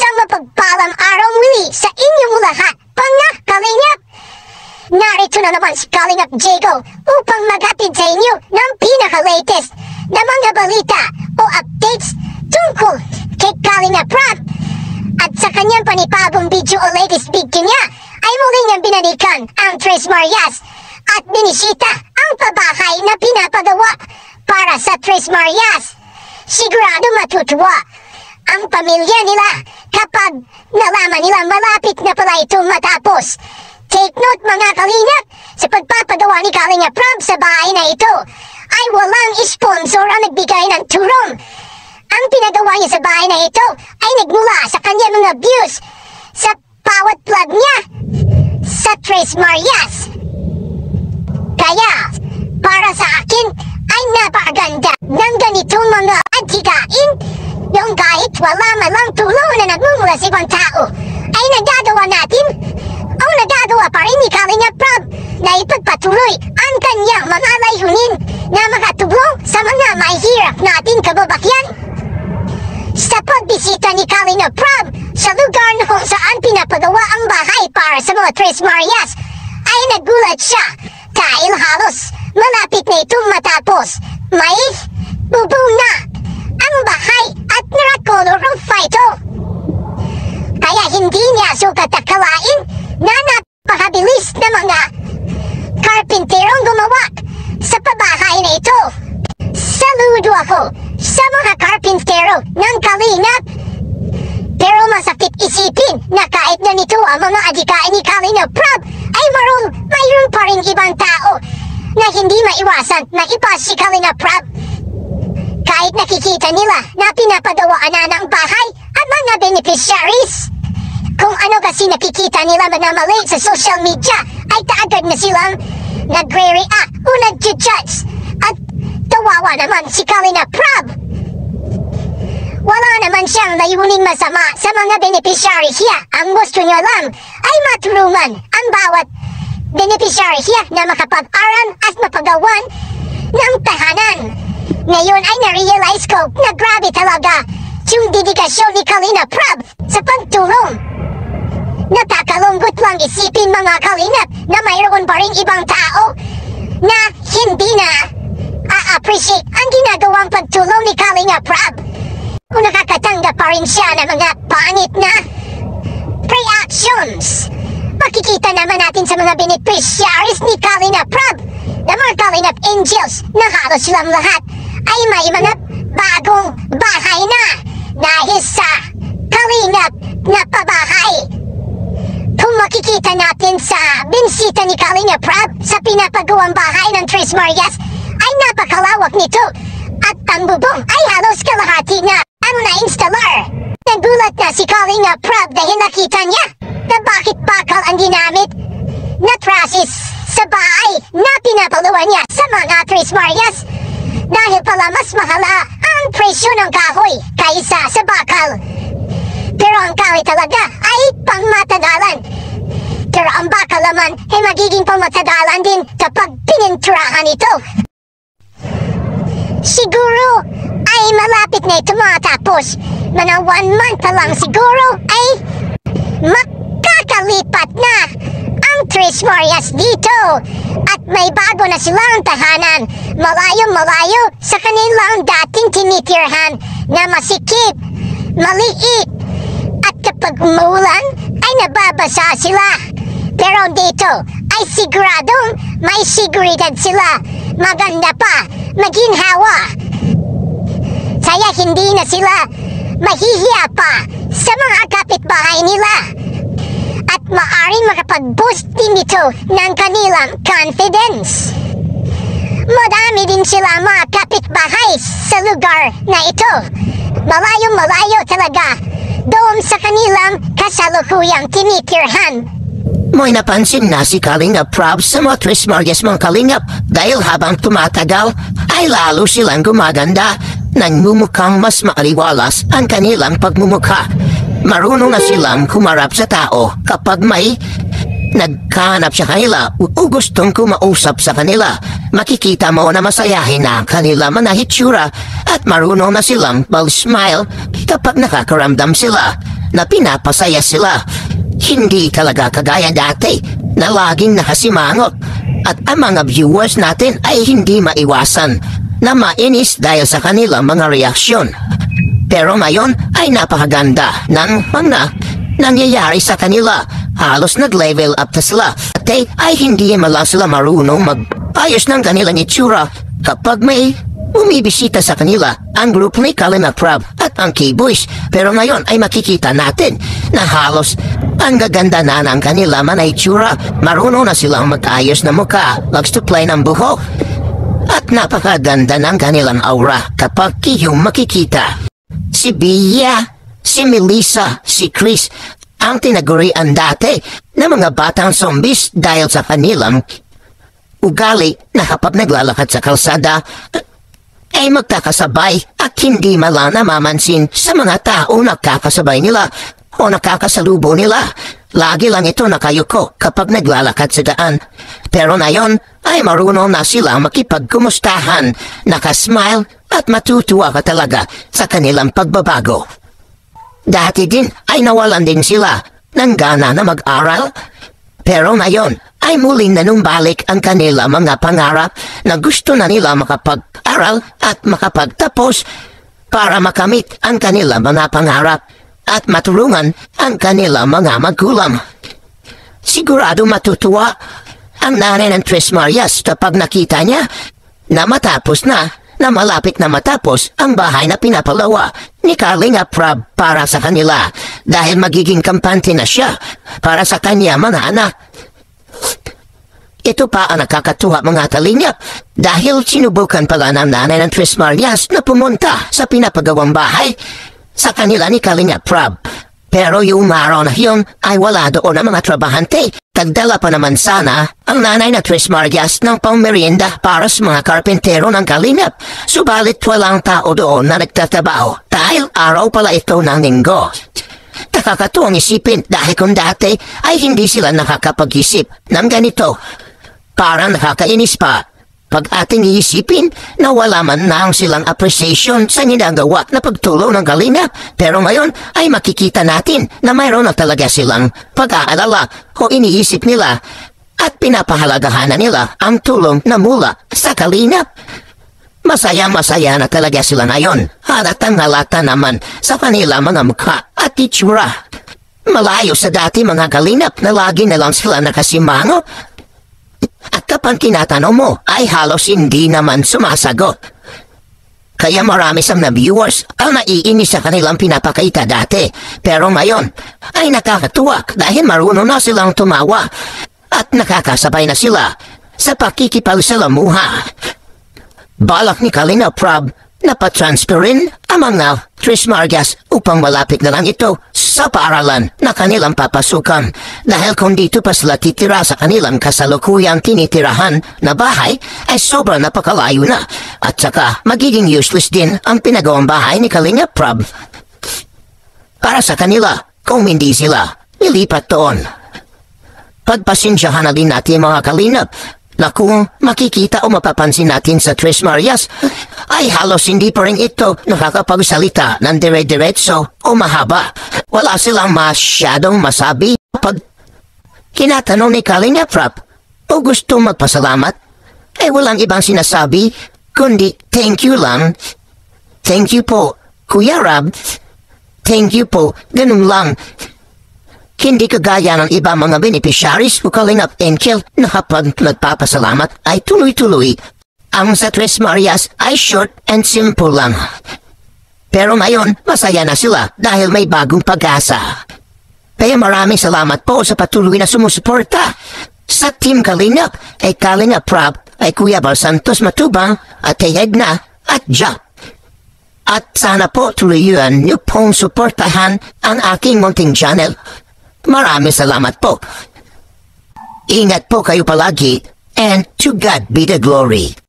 Isang mapagpalang araw muli sa inyong lahat, mga kalingap! Narito na naman si Kalingap Jago upang maghatid sa inyo ng pinaka-latest na mga balita o updates tungkol kay Kalingap Rob. At sa kanyang panibagong video o latest video niya ay muli niyang binalikan ang Tres Marias at binisita ang pabahay na pinapagawa para sa Tres Marias. Sigurado matutuwa ang pamilya nila kapag nalaman nilang malapit na pala itong matapos. Take note mga kalingap, sa pagpapagawa ni Kalingap Rob sa bahay na ito ay walang sponsor ang nagbigay ng tulong. Ang pinagawa niya sa bahay na ito ay nagmula sa kanyang mga views sa bawat vlog niya sa Tres Marias. Kaya para sa akin ay napakaganda ng ganitong mga adhikain yung kahit wala man lang tulong na nagmumula sa ibang tao ay nagagawa natin o nagagawa pa rin ni Kalingap Rob na ipagpatuloy ang kanyang mga layunin na makatulong sa mga mahihirap nating kababayan. Sa pagbisita ni Kalingap Rob sa lugar na kung saan pinapagawa ang bahay para sa mga Tres Marias ay nagulat siya dahil halos malapit na itong matapos. May bubong na ang bahay at naka-color roof pa ito. Kaya hindi niya sukat akalain na napakabilis na mga karpinterong gumawa sa pabahay na ito. Saludo ako sa mga karpintero ng Kalingap. Pero masakit isipin na kahit ganito ang mga adhikain ni Kalingap Rob ay mayroon pa rin ibang tao na hindi maiwasan na ipas si Kalingap Rob. Kahit nakikita nila na pinapagawaan na ng bahay at mga beneficiaries. Kung ano kasi nakikita nila na mali sa social media ay kaagad na silang nagre-react o nag-judge. At tawawa naman si Kalingap Rob. Wala naman siyang layuning masama sa mga beneficiaries niya. Ang gusto niya lang ay matulungan ang bawat beneficiaries niya na makapag-aral at mapagawan ng tahanan. Ngayon ay na-realize ko na grabe talaga yung dedikasyon ni Kalingap Rob sa pagtulong. Nakakalungkot lang isipin mga kalingap na mayroon pa rin ibang tao na hindi na a-appreciate ang ginagawang pagtulong ni Kalingap Rob. Kung nakakatanggap pa rin siya ng mga pangit na reactions. Makikita naman natin sa mga beneficiaries ni Kalingap Rob na mga Kalingap Angels na halos silang lahat ay may mga bagong bahay na dahil sa Kalingap na pabahay. Kung makikita natin sa binisita ni Kalingap Rob sa pinapagawang bahay ng Tres Marias ay napakalawak nito at ang bubong ay halos kalahati na ang na-installer. Nagulat na si Kalingap Rob dahil nakita niya na bakit bakal ang ginamit na trusses sa bahay na pinapaluan niya sa mga Tres Marias. Dahil pala mas mahala ang presyo ng kahoy kaysa sa bakal. Pero ang kahoy talaga ay pangmatagalan. Pero ang bakal naman ay magiging pangmatagalan din kapag pininturahan ito. Siguro ay malapit na ito matapos. Mga 1 month pa lang siguro ay makakalipat na ang Tres Marias dito. At may bago na silang tahanan. Malayo-malayo sa kanilang dating tinitirhan na masikip, maliit. At kapag umuulan ay nababasa sila. Pero dito ay siguradong may seguridad sila. Maganda pa, maginhawa. Kaya hindi na sila mahihiya pa sa mga kapitbahay nila. At maaaring makapag-boost din ito ng kanilang confidence. Madami din sila mga kapitbahay sa lugar na ito. Malayo-malayo talaga doon sa kanilang kasalukuyang tinitirhan. May napansin na si Kalingap Rob sa mga Tres Marias mga kalingap dahil habang tumatagal ay lalo silang gumaganda. Nagmumukhang mas maaliwalas ang kanilang pagmumukha. Marunong na silang kumarap sa tao kapag may nagkahanap sa kanila o gustong kumausap sa kanila. Makikita mo na masayahin na kanila manahitsura at marunong na silang mag-smile kapag nakakaramdam sila na pinapasaya sila. Hindi talaga kagaya dati na laging nakasimangot at ang mga viewers natin ay hindi maiwasan na mainis dahil sa kanilang mga reaksyon. Pero ngayon ay napakaganda ng mga nangyayari sa kanila. Halos nag-level up na sila at ay hindi malang sila marunong mag-ayos ng kanilang itsura kapag may bumibisita sa kanila ang grupo ni Kalinga Prab at ang K-Boys. Pero ngayon ay makikita natin na halos ang gaganda na ng kanila itsura. Marunong na silang mag-ayos na mukha, mag-supply ng buhok at napakaganda ng kanilang aura kapag iyong makikita. Si Bia, si Melissa, si Chris ang tinagurian dati ng mga batang zombies dahil sa kanilang ugali na kapag naglalakad sa kalsada ay magkakasabay at hindi malang namamansin sa mga tao nakakasabay nila o nakakasalubo nila. Lagi lang ito nakayuko kapag naglalakad sa daan. Pero ngayon ay marunong na sila makipagkumustahan, nakasmile at matutuwa ka talaga sa kanilang pagbabago. Dati din ay nawalan din sila ng gana na mag-aral. Pero ngayon ay muling nanumbalik ang kanila mga pangarap na gusto na nila makapag-aral at makapagtapos para makamit ang kanila mga pangarap at matulungan ang kanila mga magulang. Sigurado matutuwa ang nanay ng Tres Marias kapag nakita niya na matapos na malapit na matapos ang bahay na pinapalawa ni Kalinga Prab para sa kanila dahil magiging kampante na siya para sa kanya mga anak. Ito pa ang nakakatuwa mga kalingap dahil sinubukan pala ng nanay ng Tres Marias na pumunta sa pinapagawang bahay sa kanila ni Kalinga Prab. Pero yung araw na yun ay wala doon ang mga trabahante. Tagdala pa naman sana ang nanay na Tres Marias ng pangmerienda para sa mga karpentero ng Kalingap. Subalit walang tao doon na nagtatrabaho dahil araw pala ito ng linggo. Nakakatuwang isipin dahil kung dati ay hindi sila nakakapag-isip ng ganito. Parang nakakainis pa pag ating iisipin na wala man lang silang appreciation sa ginagawa na pagtulong ng Kalingap. Pero ngayon ay makikita natin na mayroon na talaga silang pag-aalala o iniisip nila at pinapahalagahan na nila ang tulong na mula sa Kalingap. Masaya-masaya na talaga sila ngayon. Halatang halata naman sa kanila mga mukha at itsura. Malayo sa dati mga Kalingap na lagi na lang sila nakasimango. At kapag tinatanong mo ay halos hindi naman sumasagot. Kaya marami sa mga viewers ang naiinis sa kanilang pinapakita dati. Pero ngayon ay nakakatuwa dahil marunong na silang tumawa at nakakasabay na sila sa pakikipagsalamuha. Balak ni Kalinga Prab na patransferin ang mga Tres Marias upang malapit na lang ito sa paaralan na kanilang papasukan. Dahil kung dito pa sila titira sa kanilang kasalukuyang tinitirahan na bahay ay sobrang napakalayo na. At saka magiging useless din ang pinagawang bahay ni Kalinga Prab para sa kanila kung hindi sila ilipat doon. Pagpasensyahan na din natin mga Kalingap na kung makikita o mapapansin natin sa Tres Marias ay halos hindi pa rin ito nakakapagsalita ng dire-diretso o mahaba. Wala silang masyadong masabi pag kinatanong ni Kalinga Prab o gusto magpasalamat ay walang ibang sinasabi kundi thank you lang. Thank you po, Kuya Rab. Thank you po, ganun lang. Hindi kagaya ng iba mga beneficiaries o Kalingap Angel na kapag nagpapasalamat ay tuloy-tuloy. Ang sa Tres Marias ay short and simple lang. Pero ngayon, masaya na sila dahil may bagong pag-asa. Kaya maraming salamat po sa patuloy na sumusuporta. Sa Team Kalingap ay Kalinga Prab, ay Kuya Bal Santos Matubang at kay Edna at Jack. At sana po tuluyuan niyo pong suportahan ang aking munting channel. Maraming salamat po. Ingat po kayo palagi and to God be the glory.